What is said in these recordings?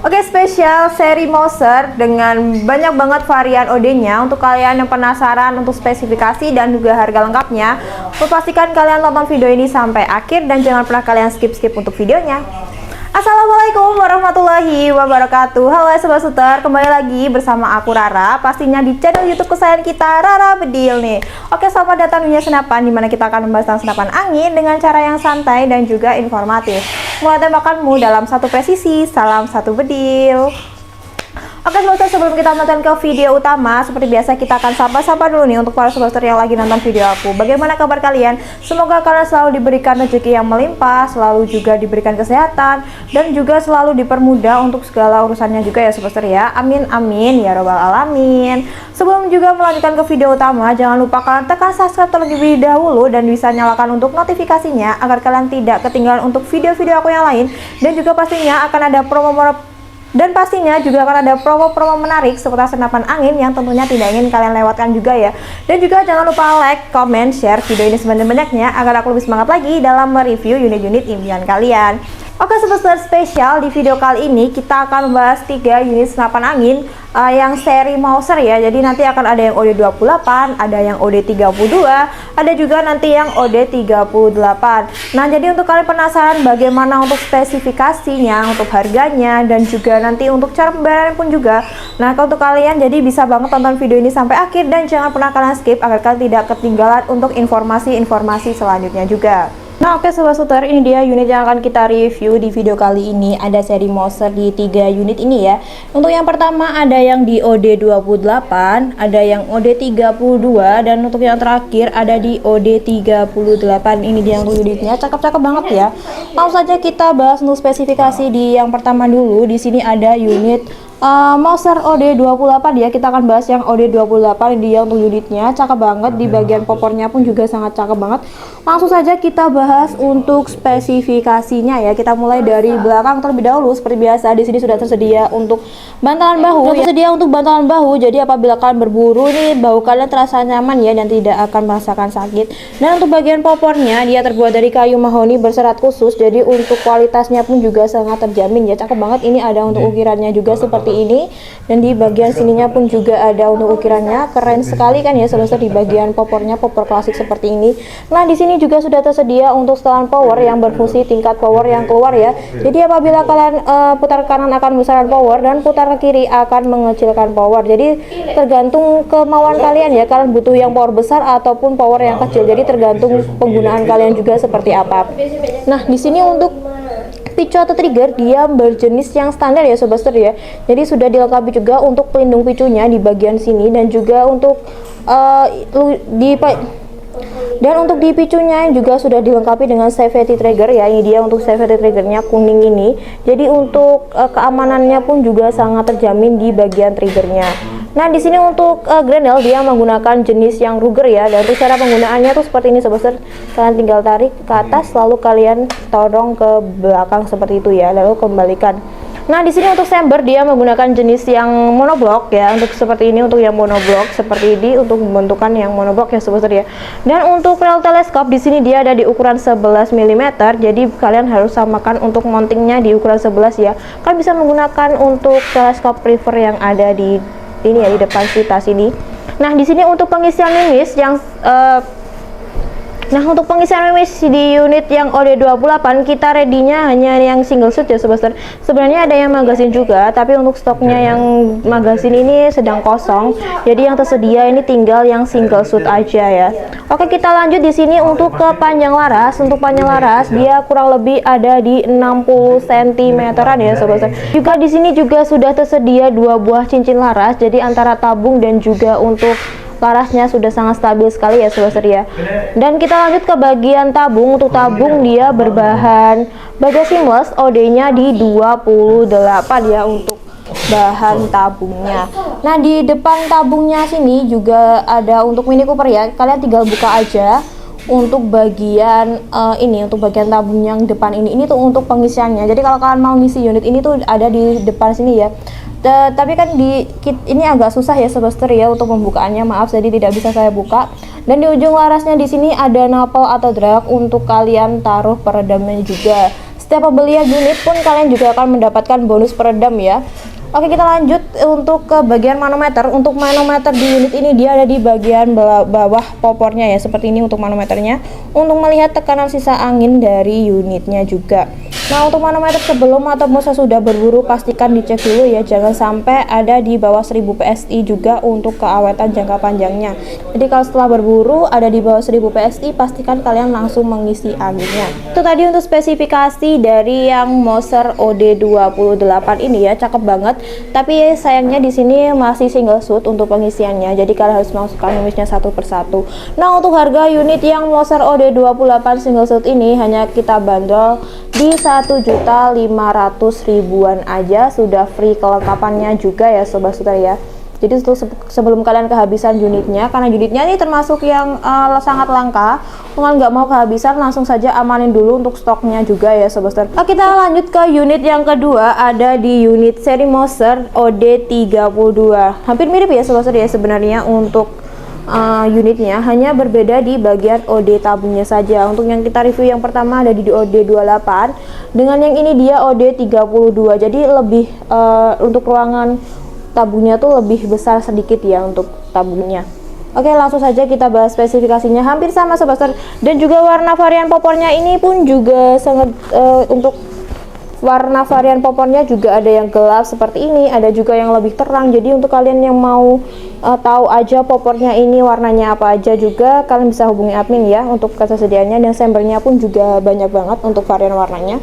Oke, spesial seri Mouser dengan banyak banget varian OD-nya. Untuk kalian yang penasaran untuk spesifikasi dan juga harga lengkapnya, pastikan kalian tonton video ini sampai akhir dan jangan pernah kalian skip untuk videonya. Assalamualaikum warahmatullahi wabarakatuh. Halo Sobat Suter, kembali lagi bersama aku Rara, pastinya di channel YouTube kesayangan kita, Rara Bedil nih. Oke, selamat datang di dunia senapan, dimana kita akan membahas tentang senapan angin dengan cara yang santai dan juga informatif. Mulai tembakanmu dalam satu presisi, salam satu bedil. Oke Sobat, sebelum kita nonton ke video utama, seperti biasa kita akan sapa-sapa dulu nih untuk para Sobat yang lagi nonton video aku. Bagaimana kabar kalian? Semoga kalian selalu diberikan rezeki yang melimpah, selalu juga diberikan kesehatan, dan juga selalu dipermudah untuk segala urusannya juga ya Sobat ya. Amin amin ya robbal alamin. Sebelum juga melanjutkan ke video utama, jangan lupa kalian tekan subscribe terlebih dahulu dan bisa nyalakan untuk notifikasinya agar kalian tidak ketinggalan untuk video-video aku yang lain, dan juga pastinya akan ada pastinya juga akan ada promo-promo menarik seputar senapan angin yang tentunya tidak ingin kalian lewatkan juga ya. Dan juga jangan lupa like, comment, share video ini sebanyak-banyaknya agar aku lebih semangat lagi dalam mereview unit-unit impian kalian. Oke Sobat spesial, di video kali ini kita akan membahas 3 unit senapan angin yang seri Mouser ya. Jadi nanti akan ada yang OD28, ada yang OD32, ada juga nanti yang OD38. Nah, jadi untuk kalian penasaran bagaimana untuk spesifikasinya, untuk harganya, dan juga nanti untuk cara pembayaran pun juga. Nah, untuk kalian jadi bisa banget tonton video ini sampai akhir dan jangan pernah kalian skip agar kalian tidak ketinggalan untuk informasi-informasi selanjutnya juga. Nah oke Sobat Suter, ini dia unit yang akan kita review di video kali ini. Ada seri Mouser di 3 unit ini ya. Untuk yang pertama ada yang di OD28, ada yang OD32, dan untuk yang terakhir ada di OD38. Ini dia untuk unitnya, cakep-cakep banget ya. Langsung saja kita bahas untuk spesifikasi di yang pertama dulu. Di sini ada unit Mouser OD28 ya. Kita akan bahas yang OD28. Dia untuk unitnya cakep banget, di bagian popornya pun juga sangat cakep banget. Langsung saja kita bahas untuk spesifikasinya ya. Kita mulai dari belakang terlebih dahulu. Seperti biasa di sini sudah tersedia untuk bantalan bahu ya. Tersedia untuk bantalan bahu. Jadi apabila kalian berburu nih, bahu kalian terasa nyaman ya dan tidak akan merasakan sakit. Dan untuk bagian popornya dia terbuat dari kayu mahoni berserat khusus. Jadi untuk kualitasnya pun juga sangat terjamin ya. Cakep banget. Ini ada untuk ukirannya juga seperti ini, dan di bagian sininya pun juga ada untuk ukirannya. Keren sekali kan ya Sobat, di bagian popornya popor klasik seperti ini. Nah di sini juga sudah tersedia untuk setelan power yang berfungsi tingkat power yang keluar ya. Jadi apabila kalian putar kanan akan membesarkan power dan putar ke kiri akan mengecilkan power. Jadi tergantung kemauan kalian ya, kalian butuh yang power besar ataupun power yang kecil. Jadi tergantung penggunaan kalian juga seperti apa. Nah di sini untuk picu atau trigger dia berjenis yang standar ya Sobat ya. Jadi sudah dilengkapi juga untuk pelindung picunya di bagian sini, dan juga untuk untuk di picunya juga sudah dilengkapi dengan safety trigger ya. Ini dia untuk safety triggernya kuning ini. Jadi untuk keamanannya pun juga sangat terjamin di bagian triggernya. Nah di sini untuk grenade dia menggunakan jenis yang Ruger ya. Dan untuk cara penggunaannya tuh seperti ini Sobat. Kalian tinggal tarik ke atas lalu kalian todong ke belakang seperti itu ya, lalu kembalikan. Nah di sini untuk chamber dia menggunakan jenis yang monoblok ya. Untuk seperti ini untuk yang monoblok seperti ini untuk membentukkan yang monoblok ya Sobat ya. Dan untuk rel teleskop di sini dia ada di ukuran 11 mm. Jadi kalian harus samakan untuk mountingnya di ukuran 11 ya. Kalian bisa menggunakan untuk teleskop river yang ada di ini ya, di depan tas ini. Nah di sini untuk pengisian mimis yang untuk pengisian mimis di unit yang OD28 kita ready-nya hanya yang single shoot ya Sobat. Sebenarnya ada yang magazin juga, tapi untuk stoknya yang magazin ini sedang kosong. Jadi yang tersedia ini tinggal yang single shoot aja ya. Oke, kita lanjut di sini untuk ke panjang laras. Untuk panjang laras dia kurang lebih ada di 60 cm-an ya Sobat. Juga di sini juga sudah tersedia 2 buah cincin laras. Jadi antara tabung dan juga untuk larasnya sudah sangat stabil sekali ya Sobat ya. Dan kita lanjut ke bagian tabung. Untuk tabung dia berbahan baja seamless, OD-nya di 28 ya untuk bahan tabungnya. Nah di depan tabungnya sini juga ada untuk Mini Cooper ya. Kalian tinggal buka aja untuk bagian ini, untuk bagian tabung yang depan ini tuh untuk pengisiannya. Jadi kalau kalian mau ngisi unit ini tuh ada di depan sini ya. Tapi kan di kit ini agak susah ya Sobat ya untuk pembukaannya, maaf jadi tidak bisa saya buka. Dan di ujung larasnya di sini ada napel atau drag untuk kalian taruh peredamnya juga. Setiap pembelian unit pun kalian juga akan mendapatkan bonus peredam ya. Oke, kita lanjut untuk ke bagian manometer. Untuk manometer di unit ini dia ada di bagian bawah popornya ya, seperti ini untuk manometernya, untuk melihat tekanan sisa angin dari unitnya juga. Nah, untuk manometer sebelum ataupun sesudah berburu pastikan dicek dulu ya, jangan sampai ada di bawah 1000 PSI juga untuk keawetan jangka panjangnya. Jadi kalau setelah berburu ada di bawah 1000 PSI, pastikan kalian langsung mengisi anginnya. Itu tadi untuk spesifikasi dari yang Moser OD28 ini ya, cakep banget. Tapi sayangnya di sini masih single shoot untuk pengisiannya, jadi kalian harus masukkan unitnya satu persatu. Nah, untuk harga unit yang Moser OD28 single shoot ini hanya kita bandrol di 1.500.000-an aja, sudah free kelengkapannya juga ya sobat seter ya. Jadi sebelum kalian kehabisan unitnya, karena unitnya ini termasuk yang sangat langka, kalian nggak mau kehabisan, langsung saja amanin dulu untuk stoknya juga ya sobat seter. Nah, kita lanjut ke unit yang kedua, ada di unit seri Moser OD32. Hampir mirip ya sobat seter ya sebenarnya untuk unitnya, hanya berbeda di bagian OD tabungnya saja. Untuk yang kita review yang pertama ada di OD28, dengan yang ini dia OD32, jadi lebih untuk ruangan tabungnya tuh lebih besar sedikit ya untuk tabungnya. Oke, langsung saja kita bahas spesifikasinya, hampir sama sobat seter. Dan juga warna varian popornya ini pun juga sangat untuk warna varian popornya juga ada yang gelap seperti ini, ada juga yang lebih terang. Jadi untuk kalian yang mau tahu aja popornya ini warnanya apa aja juga, kalian bisa hubungi admin ya untuk ketersediaannya. Dan sampelnya pun juga banyak banget untuk varian warnanya.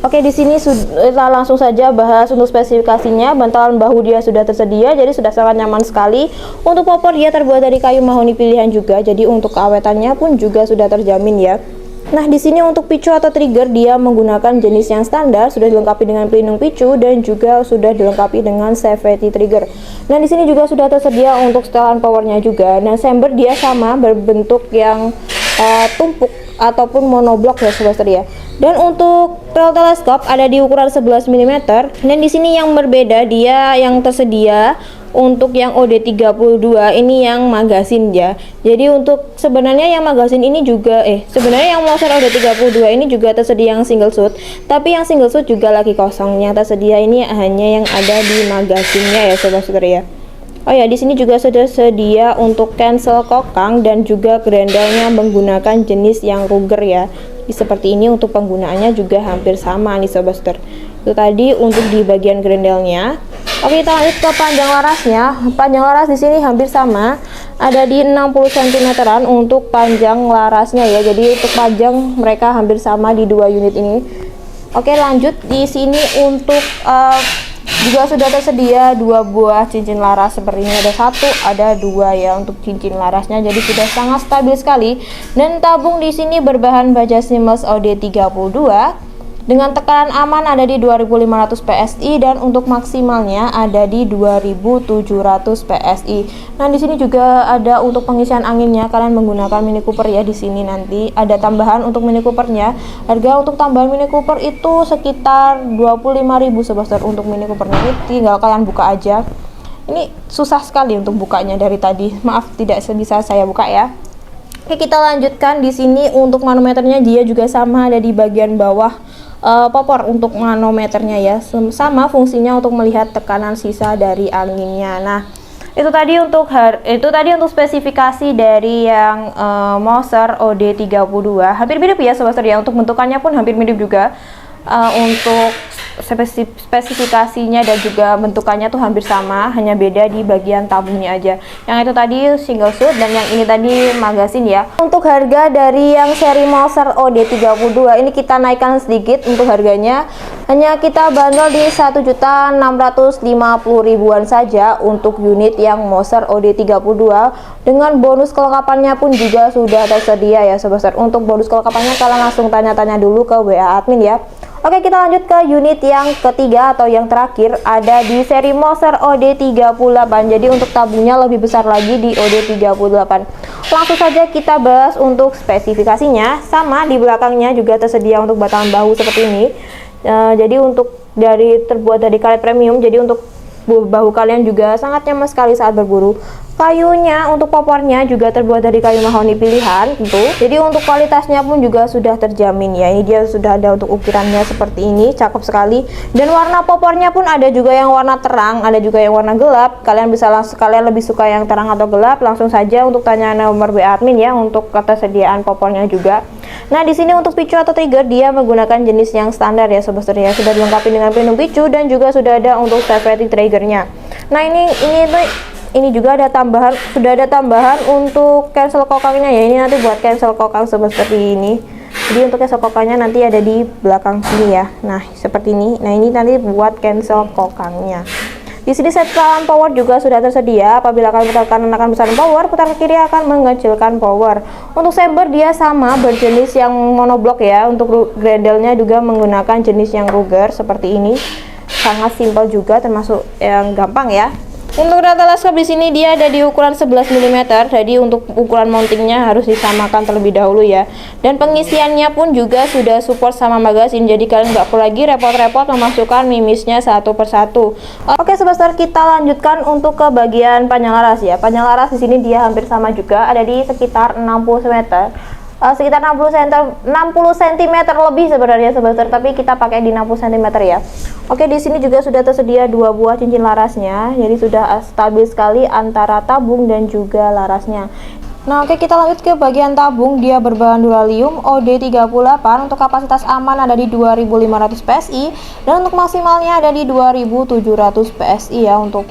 Oke, di sini kita langsung saja bahas untuk spesifikasinya. Bantalan bahu dia sudah tersedia, jadi sudah sangat nyaman sekali. Untuk popor dia terbuat dari kayu mahoni pilihan juga, jadi untuk keawetannya pun juga sudah terjamin ya. Nah, di sini untuk picu atau trigger dia menggunakan jenis yang standar, sudah dilengkapi dengan pelindung picu dan juga sudah dilengkapi dengan safety trigger. Nah, di sini juga sudah tersedia untuk setelan powernya juga. Nah, chamber dia sama berbentuk yang tumpuk ataupun monoblok ya sobat seter ya. Dan untuk rel teleskop ada di ukuran 11 mm. Dan di sini yang berbeda dia yang tersedia untuk yang OD32 ini yang magasin ya. Jadi untuk sebenarnya yang magasin ini juga sebenarnya yang Moser OD32 ini juga tersedia yang single shoot, tapi yang single shoot juga lagi kosong. Yang tersedia ini hanya yang ada di magasinnya ya sobat seter ya. Oh ya, di sini juga sudah sedia untuk cancel kokang dan juga grendelnya menggunakan jenis yang Ruger ya. Seperti ini untuk penggunaannya juga hampir sama nih sobat seter. Itu tadi untuk di bagian grendelnya. Oke, kita lanjut ke panjang larasnya. Panjang laras di sini hampir sama, ada di 60 cm untuk panjang larasnya ya. Jadi untuk panjang mereka hampir sama di dua unit ini. Oke, lanjut di sini untuk juga sudah tersedia dua buah cincin laras seperti ini, ada satu, ada dua ya untuk cincin larasnya, jadi sudah sangat stabil sekali. Dan tabung di sini berbahan baja Siemens OD32 dengan tekanan aman ada di 2500 PSI dan untuk maksimalnya ada di 2700 PSI. Nah, di sini juga ada untuk pengisian anginnya, kalian menggunakan Mini Cooper ya. Di sini nanti ada tambahan untuk Mini Coopernya. Harga untuk tambahan Mini Cooper itu sekitar 25.000 sobat seter. Untuk Mini Coopernya ini tinggal kalian buka aja. Ini susah sekali untuk bukanya dari tadi. Maaf tidak bisa saya buka ya. Oke, kita lanjutkan. Di sini untuk manometernya dia juga sama, ada di bagian bawah popor untuk manometernya ya, sama fungsinya untuk melihat tekanan sisa dari anginnya. Nah, itu tadi untuk spesifikasi dari yang Moser OD32. Hampir mirip ya sobat seter ya, untuk bentukannya pun hampir mirip juga. Untuk spesifikasinya dan juga bentukannya tuh hampir sama, hanya beda di bagian tabungnya aja. Yang itu tadi single shoot dan yang ini tadi magasin ya. Untuk harga dari yang seri Moser OD32 ini kita naikkan sedikit untuk harganya, hanya kita bandrol di 1.650.000-an saja untuk unit yang Moser OD32. Dengan bonus kelengkapannya pun juga sudah tersedia ya sobat seter. Untuk bonus kelengkapannya kalian langsung tanya-tanya dulu ke WA admin ya. Oke, kita lanjut ke unit yang ketiga atau yang terakhir, ada di seri Moser OD38. Jadi untuk tabungnya lebih besar lagi di OD38. Langsung saja kita bahas untuk spesifikasinya. Sama, di belakangnya juga tersedia untuk batangan bahu seperti ini. Jadi untuk terbuat dari karet premium, jadi untuk bahu kalian juga sangat nyaman sekali saat berburu. Kayunya untuk popornya juga terbuat dari kayu mahoni pilihan tentu. Jadi untuk kualitasnya pun juga sudah terjamin ya. Ini dia sudah ada untuk ukirannya seperti ini, cakep sekali. Dan warna popornya pun ada juga yang warna terang, ada juga yang warna gelap. Kalian bisa langsung, kalian lebih suka yang terang atau gelap, langsung saja untuk tanya nomor WA admin ya untuk ketersediaan popornya juga. Nah, di sini untuk picu atau trigger dia menggunakan jenis yang standar ya sobat setir ya. Sudah dilengkapi dengan pelindung picu dan juga sudah ada untuk step rating triggernya. Nah, ini juga ada tambahan, sudah ada tambahan untuk cancel kokangnya ya. Ini nanti buat cancel kokang seperti ini. Jadi untuk cancel kokangnya nanti ada di belakang sini ya. Nah, seperti ini. Nah, ini nanti buat cancel kokangnya. Di sini setelan power juga sudah tersedia. Apabila kalian putar kanan akan besaran power, putar ke kiri akan mengecilkan power. Untuk saber dia sama berjenis yang monoblok ya. Untuk grendelnya juga menggunakan jenis yang Ruger seperti ini. Sangat simpel juga, termasuk yang gampang ya. Untuk data teleskop di sini dia ada di ukuran 11 mm. Jadi untuk ukuran mountingnya harus disamakan terlebih dahulu ya. Dan pengisiannya pun juga sudah support sama magazine. Jadi kalian nggak perlu lagi repot-repot memasukkan mimisnya satu persatu. Oke sobat setir, kita lanjutkan untuk ke bagian panjang laras ya. Panjang laras di sini dia hampir sama juga, ada di sekitar 60 cm. Sekitar 60 cm lebih sebenarnya sobat setir, tapi kita pakai di 60 cm ya. Oke, di sini juga sudah tersedia dua buah cincin larasnya, jadi sudah stabil sekali antara tabung dan juga larasnya. Nah, oke, kita lanjut ke bagian tabung. Dia berbahan duralium OD38. Untuk kapasitas aman ada di 2500 PSI dan untuk maksimalnya ada di 2700 PSI ya. Untuk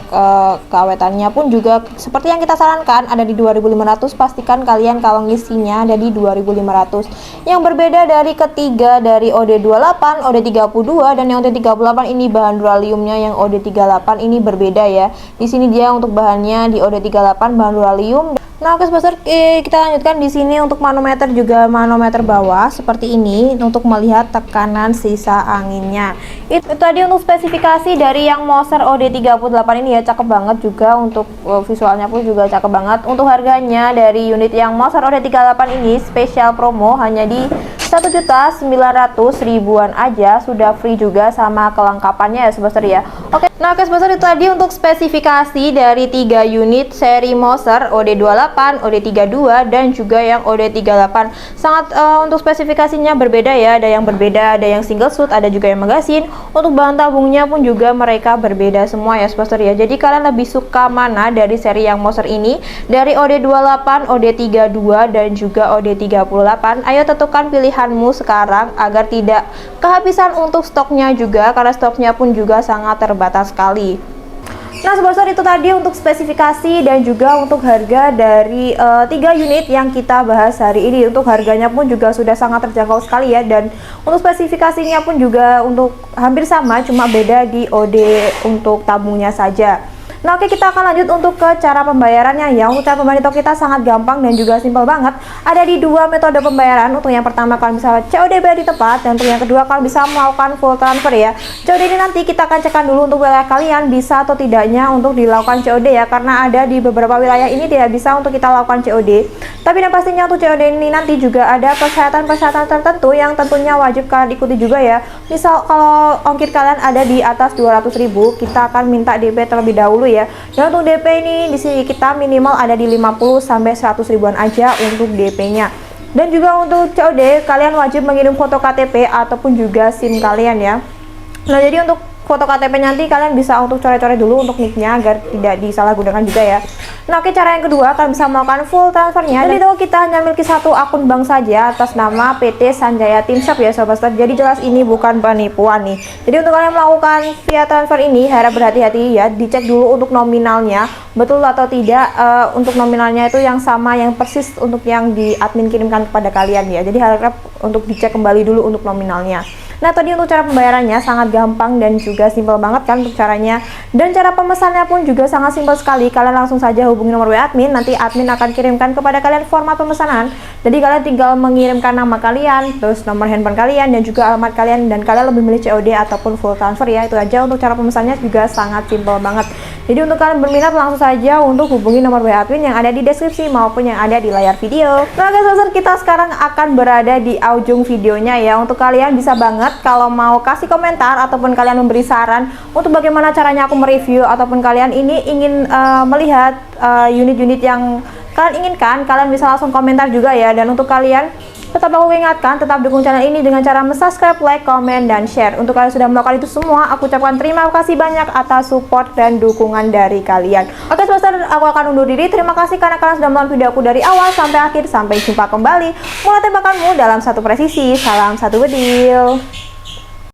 keawetannya pun juga seperti yang kita sarankan ada di 2500. Pastikan kalian kalau ngisinya ada di 2500. Yang berbeda dari ketiga dari OD28, OD32 dan yang OD38 ini bahan duraliumnya, yang OD38 ini berbeda ya. Di sini dia untuk bahannya di OD38 bahan duralium. Nah, oke sobat, kita lanjutkan di sini untuk manometer juga manometer bawah seperti ini untuk melihat tekanan sisa anginnya. Itu tadi untuk spesifikasi dari yang Moser OD38 ini ya, cakep banget juga untuk visualnya pun juga cakep banget. Untuk harganya dari unit yang Moser OD38 ini spesial promo hanya di 1.900.000-an aja, sudah free juga sama kelengkapannya ya sobat ya. Oke, nah oke sobat, itu tadi untuk spesifikasi dari 3 unit seri Moser OD28, OD32 dan juga yang OD38. Sangat untuk spesifikasinya berbeda ya, ada yang berbeda, ada yang single shoot, ada juga yang magazine. Untuk bahan tabungnya pun juga mereka berbeda semua ya sobat ya. Jadi kalian lebih suka mana dari seri yang Moser ini? Dari OD28, OD32 dan juga OD38. Ayo tentukan pilihanmu sekarang agar tidak kehabisan untuk stoknya juga, karena stoknya pun juga sangat terbatas sekali. Nah sobat itu tadi untuk spesifikasi dan juga untuk harga dari 3 unit yang kita bahas hari ini. Untuk harganya pun juga sudah sangat terjangkau sekali ya, dan untuk spesifikasinya pun juga untuk hampir sama, cuma beda di OD untuk tabungnya saja. Nah oke, kita akan lanjut untuk ke cara pembayarannya ya. Untuk cara pembayaran itu kita sangat gampang dan juga simpel banget. Ada di 2 metode pembayaran. Untuk yang pertama kalian bisa COD bayar di tempat, dan untuk yang kedua kalian bisa melakukan full transfer ya. COD ini nanti kita akan cekkan dulu untuk wilayah kalian bisa atau tidaknya untuk dilakukan COD ya, karena ada di beberapa wilayah ini tidak bisa untuk kita lakukan COD. Tapi yang pastinya untuk COD ini nanti juga ada persyaratan-persyaratan tertentu yang tentunya wajib kalian ikuti juga ya. Misal kalau ongkir kalian ada di atas 200.000, kita akan minta DP terlebih dahulu ya. Dan untuk DP ini di sini kita minimal ada di 50 sampai 100 ribuan aja untuk DP-nya. Dan juga untuk COD kalian wajib mengirim foto KTP ataupun juga SIM kalian ya. Nah, jadi untuk foto KTP nanti kalian bisa untuk coret-coret dulu untuk nicknya agar tidak disalahgunakan juga ya. Nah oke, cara yang kedua kalian bisa melakukan full transfernya. Jadi itu kita hanya memiliki satu akun bank saja atas nama PT Sanjaya Team Shop ya sobat. Jadi jelas ini bukan penipuan nih. Jadi untuk kalian melakukan via transfer ini harap berhati-hati ya, dicek dulu untuk nominalnya betul atau tidak. Untuk nominalnya itu yang sama, yang persis untuk yang di admin kirimkan kepada kalian ya. Jadi harap untuk dicek kembali dulu untuk nominalnya. Nah tadi untuk cara pembayarannya sangat gampang dan juga simpel banget kan untuk caranya. Dan cara pemesannya pun juga sangat simpel sekali. Kalian langsung saja hubungi nomor WA admin, nanti admin akan kirimkan kepada kalian format pemesanan. Jadi kalian tinggal mengirimkan nama kalian, terus nomor handphone kalian dan juga alamat kalian, dan kalian lebih milih COD ataupun full transfer ya. Itu aja untuk cara pemesannya, juga sangat simpel banget. Jadi untuk kalian berminat langsung saja untuk hubungi nomor WA admin yang ada di deskripsi maupun yang ada di layar video. Nah guys, semester kita sekarang akan berada di ujung videonya ya. Untuk kalian bisa banget kalau mau kasih komentar ataupun kalian memberi saran untuk bagaimana caranya aku mereview, ataupun kalian ini ingin melihat unit-unit yang kalian inginkan, kalian bisa langsung komentar juga ya. Dan untuk kalian, tetap aku ingatkan, tetap dukung channel ini dengan cara subscribe, like, komen, dan share. Untuk kalian sudah melakukan itu semua, aku ucapkan terima kasih banyak atas support dan dukungan dari kalian. Oke semester, aku akan undur diri. Terima kasih karena kalian sudah menonton video aku dari awal sampai akhir. Sampai jumpa kembali. Mulai tembakanmu dalam satu presisi. Salam satu bedil.